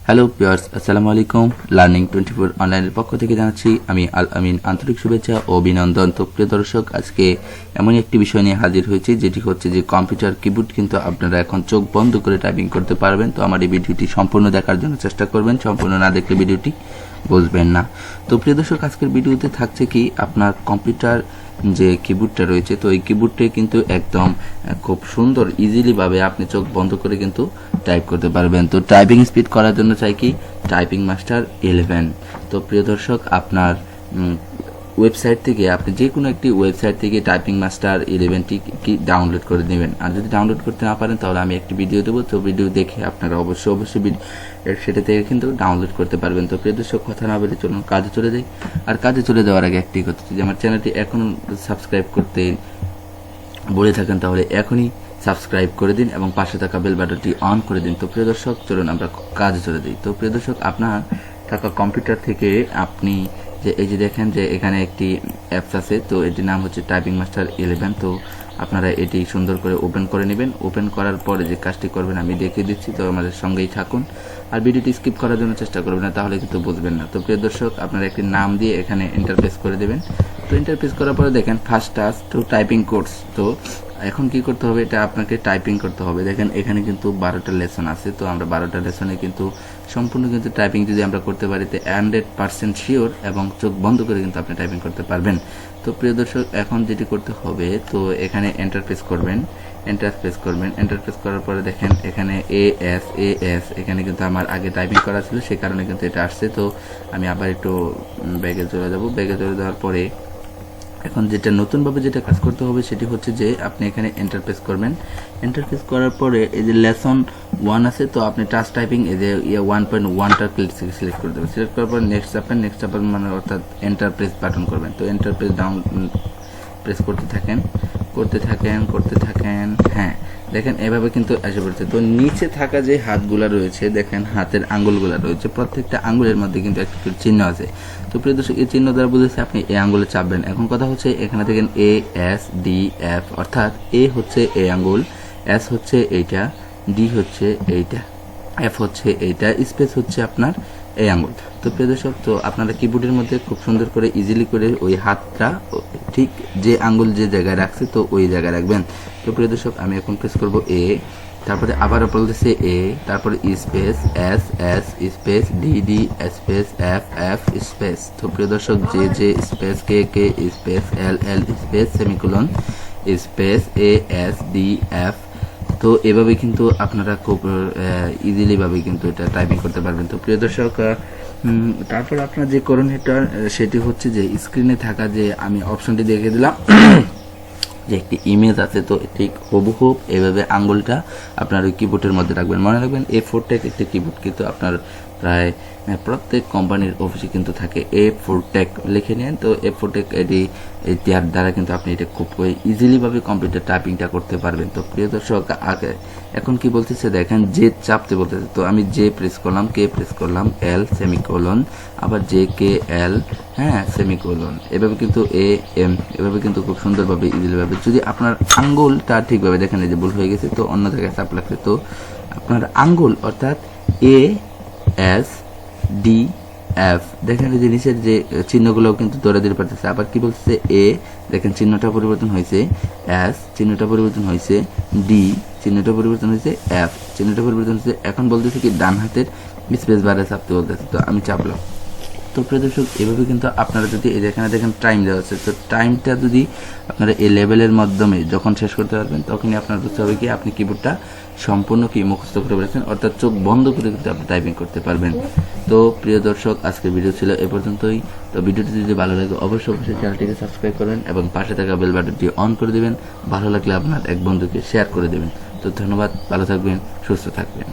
Hello viewers, আসসালামু আলাইকুম। Learning 24 অনলাইনের পক্ষ থেকে জানাচ্ছি আমি আল আমিন আন্তরিক শুভেচ্ছা ও অভিনন্দন। তো প্রিয় দর্শক, আজকে এমন একটি বিষয় নিয়ে হাজির হয়েছি যেটি হচ্ছে যে কম্পিউটার কিবোর্ড কিন্তু আপনারা এখন চোখ বন্ধ করে টাইপিং করতে পারবেন। তো আমার এই ভিডিওটি সম্পূর্ণ দেখার জন্য চেষ্টা করবেন, সম্পূর্ণ না দেখলে ভিডিওটি বুঝবেন না। তো প্রিয় দর্শক, আজকের ভিডিওতে থাকছে কি আপনার কম্পিউটার যে কিবোর্ডটা রয়েছে, তো এই কিবোর্ডে কিন্তু একদম খুব সুন্দর ইজিলি ভাবে আপনি চোখ বন্ধ করে কিন্তু টাইপ করতে পারবেন। তো টাইপিং স্পিড করার জন্য চাই কি টাইপিং মাস্টার 11। তো প্রিয় দর্শক, আপনার ওয়েবসাইট থেকে আপনি যে কোনো একটি ওয়েবসাইট থেকে টাইপিং মাস্টার 11টি কি ডাউনলোড করে নেবেন। আর যদি ডাউনলোড করতে না পারেন তাহলে আমি একটি ভিডিও দেবো, তো ভিডিও দেখে আপনারা অবশ্যই সেটা থেকে কিন্তু ডাউনলোড করতে পারবেন। তো প্রিয় দর্শক, কথা না বলে চলুন কাজে চলে যাই। আর কাজে চলে যাওয়ার আগে একটি কথা, যে আমার চ্যানেলটি এখনও সাবস্ক্রাইব করতে বলে থাকেন তাহলে এখনই সাবস্ক্রাইব করে দিন এবং পাশে থাকা বেল বাটনটি অন করে দিন। তো প্রিয় দর্শক, চলুন আমরা কাজে চলে যাই। তো প্রিয় দর্শক, আপনার থাকা কম্পিউটার থেকে আপনি যে এই যে দেখেন যে এখানে একটি অ্যাপস আছে, তো এটির নাম হচ্ছে টাইপিং মাস্টার 11। তো আপনারা এটি সুন্দর করে ওপেন করে নেবেন। ওপেন করার পরে যে কাজটি করবেন আমি দেখিয়ে দিচ্ছি, তো আমাদের সঙ্গেই থাকুন আর ভিডিওটি স্কিপ করার জন্য চেষ্টা করবেন না, তাহলে কিন্তু বুঝবেন না। তো প্রিয় দর্শক, আপনারা একটি নাম দিয়ে এখানে ইন্টারফেস করে দেবেন। তো ইন্টারফেস করার পরে দেখেন ফার্স্ট টাস্ক তো টাইপিং কোর্স। তো এখন কি করতে হবে, এটা আপনাকে টাইপিং করতে হবে। দেখেন এখানে কিন্তু 12টা লেসন আছে, তো আমরা 12টা লেসনে কিন্তু সম্পূর্ণ কিন্তু টাইপিং যদি আমরা করতে পারি তো 100% শিওর এবং চোখ বন্ধ করে কিন্তু আপনি টাইপিং করতে পারবেন। তো প্রিয় দর্শক, এখন যেটি করতে হবে, তো এখানে এন্টারপ্রেস করবেন। এন্টারপ্রেস করার পরে দেখেন এখানে এস এখানে কিন্তু আমার আগে টাইপিং করা ছিল, সেই কারণে কিন্তু এটা আসছে। তো আমি আবার একটু ব্যাগে চলে যাব। ব্যাগে চলে যাওয়ার পরে এখন যেটা নতুনভাবে যেটা কাজ করতে হবে সেটি হচ্ছে যে আপনি এখানে এন্টারপ্রেস করবেন। এন্টারপ্রেস করার পরে এই যে লেসন 1 আছে, তো আপনি টাচ টাইপিং এই যে 1.1টা সিলেক্ট করে দেবেন। সিলেক্ট করার পর নেক্সট চাপেন মানে অর্থাৎ এন্টারপ্রেস বাটন করবেন। তো এন্টারপ্রেস ডাউন প্রেস করতে থাকেন। হ্যাঁ, দেখেন এভাবে কিন্তু এসে পড়ছে। তো নিচে থাকা যে হাতগুলা রয়েছে, দেখেন হাতের আঙ্গুলগুলা রয়েছে, প্রত্যেকটা আঙ্গুলের মধ্যে কিন্তু একটা করে চিহ্ন আছে। তো প্রিয় দর্শক, এই চিহ্ন দ্বারা বুঝেছে আপনি এই আঙ্গুলে চাপবেন। এখন কথা হচ্ছে এখানে দেখেন ASDF, অর্থাৎ এ হচ্ছে এই আঙ্গুল, এস হচ্ছে এইটা, ডি হচ্ছে এইটা, এফ হচ্ছে এইটা, স্পেস হচ্ছে আপনার এই আঙ্গুল। তো প্রিয় দর্শক, তো আপনারা কিবোর্ডের মধ্যে খুব সুন্দর করে ইজিলি করে ওই হাতটা ঠিক যে আঙ্গুল যে জায়গায় রাখছে তো ওই জায়গায় রাখবেন। তো প্রিয় দর্শক, আমি এখন প্রেস করব এ, তারপরে আবারও বলতেছে এ, তারপরে space S space D space F space. তো প্রিয় দর্শক, যে space K space L space semicolon space ASDF। তো এভাবে কিন্তু আপনারা খুব ইজিলি ভাবে কিন্তু এটা টাইপিং করতে পারবেন। তো প্রিয় দর্শক, তারপর আপনার যে করণীয়টা সেটি হচ্ছে যে স্ক্রিনে থাকা যে আমি অপশনটি দেখে দিলাম যে একটি ইমেজ আছে, তো ঠিক হুবহুব এভাবে আঙ্গুলটা আপনার ওই কিবোর্ডের মধ্যে রাখবেন। মনে রাখবেন A4 টেক একটি কিবোর্ড কিন্তু আপনার প্রায় প্রত্যেক কোম্পানির অফিসে কিন্তু থাকে। A4 টেক লিখে নেন। তো A4 টেক এটির দ্বারা কিন্তু আপনি এটা খুব ইজিলি ভাবে কম্পিউটার টাইপিংটা করতে পারবেন। তো প্রিয় দর্শক, আগে এখন কি বলতেছে দেখেন, যে চাপতে বলতেছে। তো আমি যে প্রেস করলাম, কে প্রেস করলাম, এল সেমিকোলন, আবার কে এল, হ্যাঁ সেমিকোলন, এভাবে কিন্তু AM, এভাবে কিন্তু খুব সুন্দরভাবে ইজিলি ভাবে। যদি আপনার আঙ্গুলটা ঠিকভাবে দেখেন এই যে ভুল হয়ে গেছে, তো অন্য জায়গায় চাপ লাগছে, তো আপনার আঙ্গুল অর্থাৎ ASDF দেখেন এই যে নিচের যে চিহ্নগুলো কিন্তু ধরে দিতে পারতেছে। আবার কি বলতেছে এ, দেখেন চিহ্নটা পরিবর্তন হয়েছে, এস চিহ্নটা পরিবর্তন হয়েছে, ডি চিহ্নটা পরিবর্তন হয়েছে, এফ চিহ্নটা পরিবর্তন হয়েছে। এখন বলতেছে কি ডান হাতের স্পেস বারে চাপতে বলতেছে, তো আমি চাপলাম। তো প্রিয় দর্শক, এভাবে কিন্তু আপনারা যদি এখানে দেখেন টাইম দেওয়া আছে, তো টাইমটা যদি আপনারা এই লেভেলের মাধ্যমে যখন শেষ করতে পারবেন তখনই আপনার বুঝতে হবে কি আপনি কিবোর্ডটা সম্পূর্ণ কি মুখস্থ করে ফেলেছেন, অর্থাৎ চোখ বন্ধ করে কিন্তু আপনি টাইপিং করতে পারবেন। তো প্রিয় দর্শক, আজকের ভিডিও ছিল এ পর্যন্তই। তো ভিডিওটি যদি ভালো লাগে অবশ্যই চ্যানেলটিকে সাবস্ক্রাইব করবেন এবং পাশে থাকা বেল বাটনটি অন করে দেবেন। ভালো লাগলে আপনার এক বন্ধুকে শেয়ার করে দেবেন। তো ধন্যবাদ, ভালো থাকবেন, সুস্থ থাকবেন।